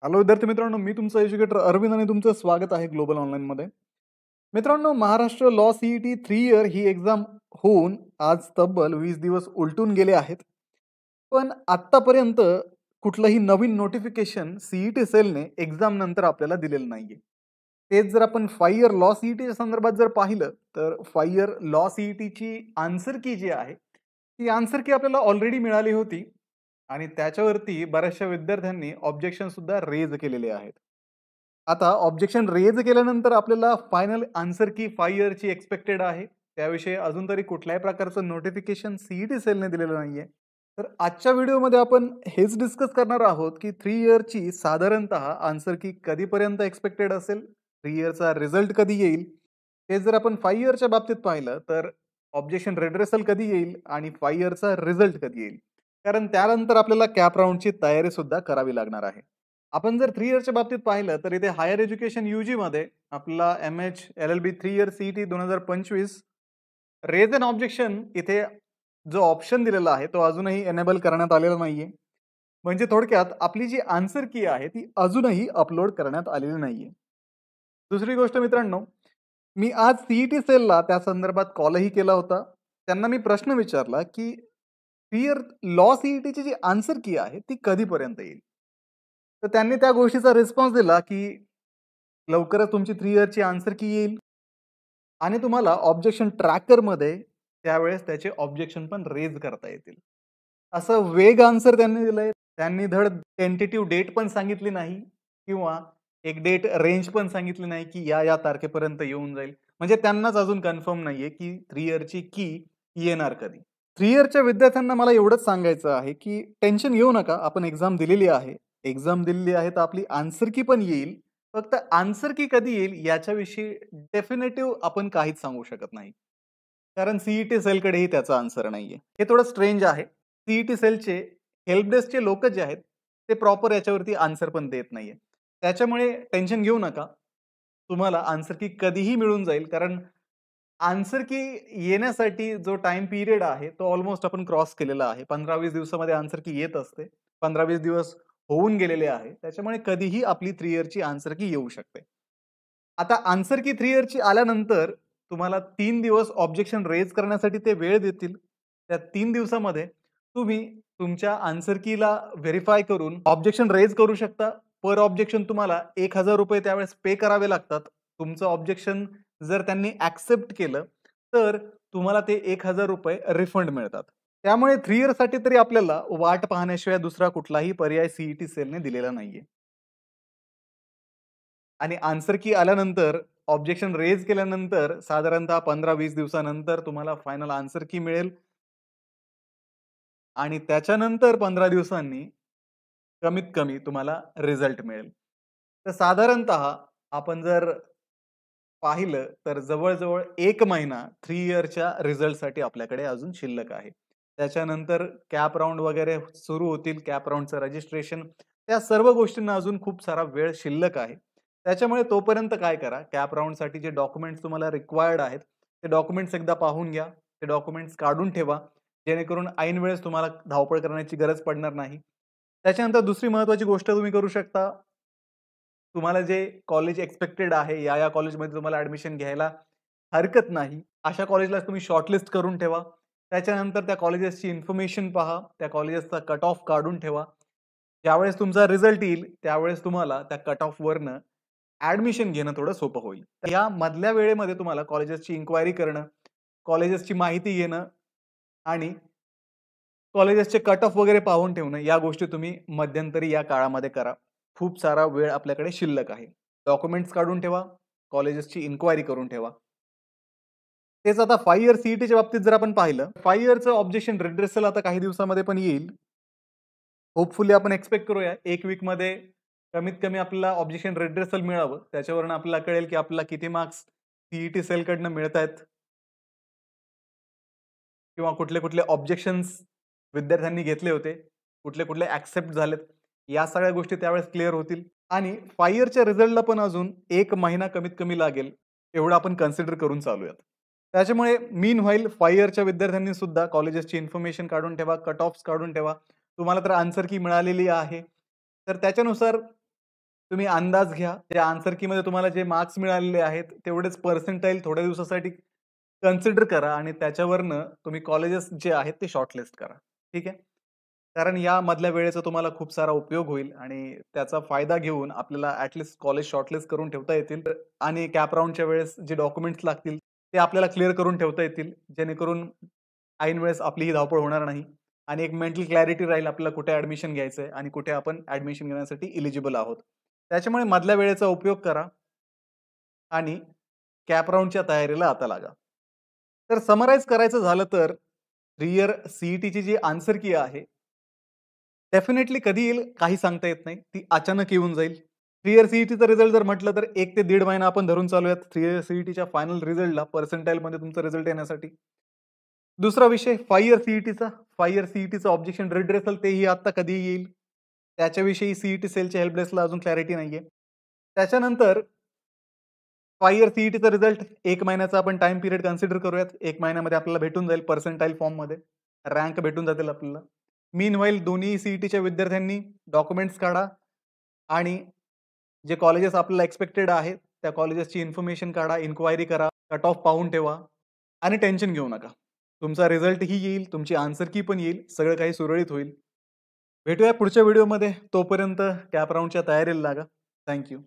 Hello विद्यार्थी मित्रांनो, मी तुमचा एज्युकेटर अरविंद आणि तुमचं स्वागत आहे ग्लोबल ऑनलाईनमध्ये. मित्रांनो, महाराष्ट्र लॉ सीईटी 3 इयर ही एक्झाम होऊन आज तब्बल 20 दिवस उलटून गेले आहेत. पण आत्तापर्यंत कुठलंही नवीन नोटिफिकेशन सीईटी सेलने एक्झाम नंतर आपल्याला दिलेलं नाहीये. तेच जर आपण 5 इयर लॉ सीईटीच्या संदर्भात जर पाहिलं, तर 5 इयर लॉ सीईटीची आन्सर की जी आहे, ती आन्सर की आपल्याला ऑलरेडी मिळाली होती आणि त्याच्यावरती बऱ्याचशा विद्यार्थ्यांनी ऑब्जेक्शन सुद्धा रेज केलेले आहेत. आता ऑब्जेक्शन रेज केल्यानंतर आपल्याला फायनल आन्सर की 5 इयरची एक्स्पेक्टेड आहे. त्याविषयी अजून तरी कुठल्याही प्रकारचं नोटिफिकेशन सीईटी सेलने दिलेलं नाहीये. तर आजच्या व्हिडिओमध्ये आपण हेच डिस्कस करणार आहोत, की 3 इयरची साधारणतः आन्सर की कधीपर्यंत एक्स्पेक्टेड असेल, 3 इयरचा रिझल्ट कधी येईल. ते जर आपण 5 इयरच्या बाबतीत पाहिलं, तर ऑब्जेक्शन रिड्रेसल कधी येईल आणि 5 इयरचा रिझल्ट कधी येईल. कारण त्यानंतर आपल्याला कॅप राउंडची तयारी सुद्धा करावी लागणार आहे. आपण जर 3 इयरच्या बाबतीत पाहिलं, तर इथे हायर एज्युकेशन यूजीमध्ये आपला MH, LLB 3 year CET 2025 raise an objection इथे जो ऑप्शन दिलेला आहे, तो अजूनही एनेबल करण्यात आलेला नाहीये. म्हणजे थोडक्यात आपली जी आन्सर की आहे, ती अजूनही अपलोड करण्यात आलेली नाहीये. दुसरी गोष्ट मित्रांनो, मी आज सीईटी सेलला त्या संदर्भात कॉलही केला होता. त्यांना मी प्रश्न विचारला, की 3 इयर लॉ सीईटीची जी आन्सर की आहे, ती कधीपर्यंत येईल? तर त्यांनी त्या गोष्टीचा रिस्पॉन्स दिला, की लवकरच तुमची 3 इयरची आन्सर की येईल आणि तुम्हाला ऑब्जेक्शन ट्रॅकरमध्ये त्यावेळेस त्याचे ऑब्जेक्शन पण रेज करता येतील. असं वेग आन्सर त्यांनी दिलंय. त्यांनी धड टेंटेटिव्ह डेट पण सांगितली नाही किंवा एक डेट रेंज पण सांगितली नाही, की या तारखेपर्यंत येऊन जाईल. म्हणजे त्यांनाच अजून कन्फर्म नाहीये, की 3 इयरची की येणार कधी. 3 इयरच्या विद्यार्थ्यांना मला एवढंच सांगायचं आहे, की टेन्शन घेऊ नका. आपण एक्झाम दिलेली आहे. एक्झाम दिलेली आहे, तर आपली आन्सर की पण येईल. फक्त आन्सर की कधी येईल याच्याविषयी डेफिनेटिव्ह आपण काहीच सांगू शकत नाही. कारण सीईटी सेलकडेही त्याचा आन्सर नाहीये. हे थोडं स्ट्रेंज आहे. सीईटी सेलचे हेल्प डेस्कचे लोक जे आहेत, ते प्रॉपर याच्यावरती आन्सर पण देत नाहीये. त्याच्यामुळे टेन्शन घेऊ नका. तुम्हाला आन्सर की कधीही मिळून जाईल. कारण आन्सर की येण्यासाठी जो टाईम पिरियड आहे, तो ऑलमोस्ट आपण क्रॉस केलेला आहे. 15-20 दिवसामध्ये आन्सर की येत असते. 15-20 दिवस होऊन गेलेले आहे. त्याच्यामुळे कधीही आपली 3 इयरची आन्सर की येऊ शकते. आता आन्सर की 3 इयरची आल्यानंतर तुम्हाला 3 दिवस ऑब्जेक्शन रेज करण्यासाठी ते वेळ देतील. त्या 3 दिवसामध्ये तुम्ही तुमच्या आन्सर कीला व्हेरिफाय करून ऑब्जेक्शन रेज करू शकता. पर ऑब्जेक्शन तुम्हाला ₹1000 त्यावेळेस पे करावे लागतात. तुमचं ऑब्जेक्शन जर त्यांनी ॲक्सेप्ट केलं, तर तुम्हाला ते ₹1000 रिफंड मिळतात. त्यामुळे 3 इयर्ससाठी तरी आपल्याला वाट पाहण्याशिवाय दुसरा कुठलाही पर्याय सीईटी सेलने दिलेला नाहीये. आणि आन्सर की आल्यानंतर ऑब्जेक्शन रेज केल्यानंतर साधारणतः 15-20 दिवसानंतर तुम्हाला फायनल आन्सर की मिळेल आणि त्याच्यानंतर 15 दिवसांनी कमीत कमी तुम्हाला रिझल्ट मिळेल. तर साधारणतः आपण जर पाहिलं तर जवळ-जवळ 1 महिना 3 इयरच्या रिझल्टसाठी आपल्याकडे अजून शिल्लक आहे. त्याच्यानंतर कॅप राउंड वगैरे सुरू होतील. कॅप राउंडचं रजिस्ट्रेशन त्या सर्व गोष्टींना अजून खूप सारा वेळ शिल्लक आहे. त्याच्यामुळे तोपर्यंत काय करा, कॅप राउंडसाठी जे डॉक्युमेंट्स तुम्हाला रिक्वायर्ड आहेत, ते डॉक्युमेंट्स एकदा पाहून घ्या. ते डॉक्युमेंट्स काढून ठेवा. जेणेकरून ऐन वेळेस तुम्हाला धावपळ करण्याची गरज पडणार नाही. त्याच्यानंतर दुसरी महत्त्वाची गोष्ट तुम्ही करू शकता. तुम्हाला जे कॉलेज एक्स्पेक्टेड आहे, या कॉलेजमध्ये तुम्हाला ॲडमिशन घ्यायला हरकत नाही. अशा कॉलेजला तुम्ही शॉर्टलिस्ट करून ठेवा. त्याच्यानंतर त्या कॉलेजेसची इन्फॉर्मेशन पहा. त्या कॉलेजेसचा कट ऑफ काढून ठेवा. ज्यावेळेस तुमचा रिझल्ट येईल, त्यावेळेस तुम्हाला त्या कट ऑफवरनं ॲडमिशन घेणं थोडं सोपं होईल. तर या मधल्या वेळेमध्ये तुम्हाला कॉलेजेसची इन्क्वायरी करणं, कॉलेजेसची माहिती घेणं आणि कॉलेजेसचे कट ऑफ वगैरे पाहून ठेवणं, या गोष्टी तुम्ही मध्यंतरी या काळामध्ये करा. खूप सारा वेळ आपल्याकडे शिल्लक आहे. डॉक्युमेंट्स काढून ठेवा, कॉलेजेसची इन्क्वायरी करून ठेवा. तेच आता 5 इयर सीईटीच्या बाबतीत जर आपण पाहिलं, 5 इयरचं ऑब्जेक्शन रिड्रेसल आता काही दिवसामध्ये पण येईल. होपफुली आपण एक्स्पेक्ट करूया 1 वीकमध्ये कमीत कमी आपल्याला ऑब्जेक्शन रिड्रेसल मिळावं. त्याच्यावरून आपल्याला कळेल, की आपल्याला किती मार्क्स सीईटी सेलकडनं मिळतायत किंवा कुठले-कुठले ऑब्जेक्शन्स विद्यार्थ्यांनी घेतले होते, कुठले-कुठले ॲक्सेप्ट झालेत. या सगळ्या गोष्टी त्यावेळेस क्लिअर होतील आणि 5 इयरच्या रिझल्टला पण अजून 1 महिना कमीत कमी लागेल, एवढं आपण कन्सिडर करून चालूयात. त्याच्यामुळे मीनव्हाईल 5 इयरच्या विद्यार्थ्यांनी सुद्धा कॉलेजेसची इन्फॉर्मेशन काढून ठेवा, कट ऑफ्स काढून ठेवा. तुम्हाला तर आन्सर की मिळालेली आहे. तर त्याच्यानुसार तुम्ही अंदाज घ्या. त्या आन्सर कीमध्ये तुम्हाला जे मार्क्स मिळालेले आहेत, तेवढेच पर्सेंटाईल थोड्या दिवसासाठी कन्सिडर करा आणि त्याच्यावरनं तुम्ही कॉलेजेस जे आहेत ते शॉर्टलिस्ट करा. ठीक आहे? कारण या मधल्या वेळेचा तुम्हाला खूप सारा उपयोग होईल आणि त्याचा फायदा घेऊन आपल्याला कॉलेज शॉर्टलिस्ट करून ठेवता येतील आणि कॅप राउंडच्या वेळेस जे डॉक्युमेंट्स लागतील, ते आपल्याला क्लिअर करून ठेवता येतील. जेणेकरून ऐन वेळेस आपली ही धावपळ होणार नाही आणि एक मेंटल क्लॅरिटी राहील आपल्याला कुठे ॲडमिशन घ्यायचंय आणि कुठे आपण ॲडमिशन घेण्यासाठी एलिजिबल आहोत. त्याच्यामुळे मधल्या वेळेचा उपयोग करा आणि कॅप राउंडच्या तयारीला आता लागा. तर समराईज करायचं झालं तर 3 इयर सी-ई-टीची जी आन्सर की आहे, डेफिनेटली कधी येईल काही सांगता येत नाही. ती अचानक येऊन जाईल. 3 इयर सी-ई-टीचा रिझल्ट जर म्हटलं तर 1 ते दीड महिना आपण धरून चालूयात 3 इयर सी-ई-टीच्या फायनल रिझल्टला पर्सेंटाईलमध्ये तुमचा रिझल्ट येण्यासाठी. दुसरा विषय 5 इयर सी-ई-टीचा. 5 इयर सी-ई-टीचं ऑब्जेक्शन रिड्रेसल तेही आता कधी येईल. त्याच्याविषयी सी-ई-टी सेलच्या हेल्प डेस्कला अजून क्लॅरिटी नाहीये. त्याच्यानंतर 5 इयर सी-ई-टीचा रिझल्ट 1 महिन्याचा आपण टाईम पिरियड कन्सिडर करूयात. 1 महिन्यामध्ये आपल्याला भेटून जाईल पर्सेंटाईल फॉर्ममध्ये. रँक भेटून जातील आपल्याला. मीनव्हाईल दोन्ही सी-ई-टीच्या विद्यार्थ्यांनी डॉक्युमेंट्स काढा आणि जे कॉलेजेस आपल्याला एक्स्पेक्टेड आहेत, त्या कॉलेजेसची इन्फॉर्मेशन काढा, इन्क्वायरी करा, कट ऑफ पाहून ठेवा आणि टेन्शन घेऊ नका. तुमचा रिझल्टही येईल, तुमची आन्सर की पण येईल, सगळं काही सुरळीत होईल. भेटूया पुढच्या व्हिडिओमध्ये. तोपर्यंत कॅप राउंडच्या तयारीला लागा. Thank you.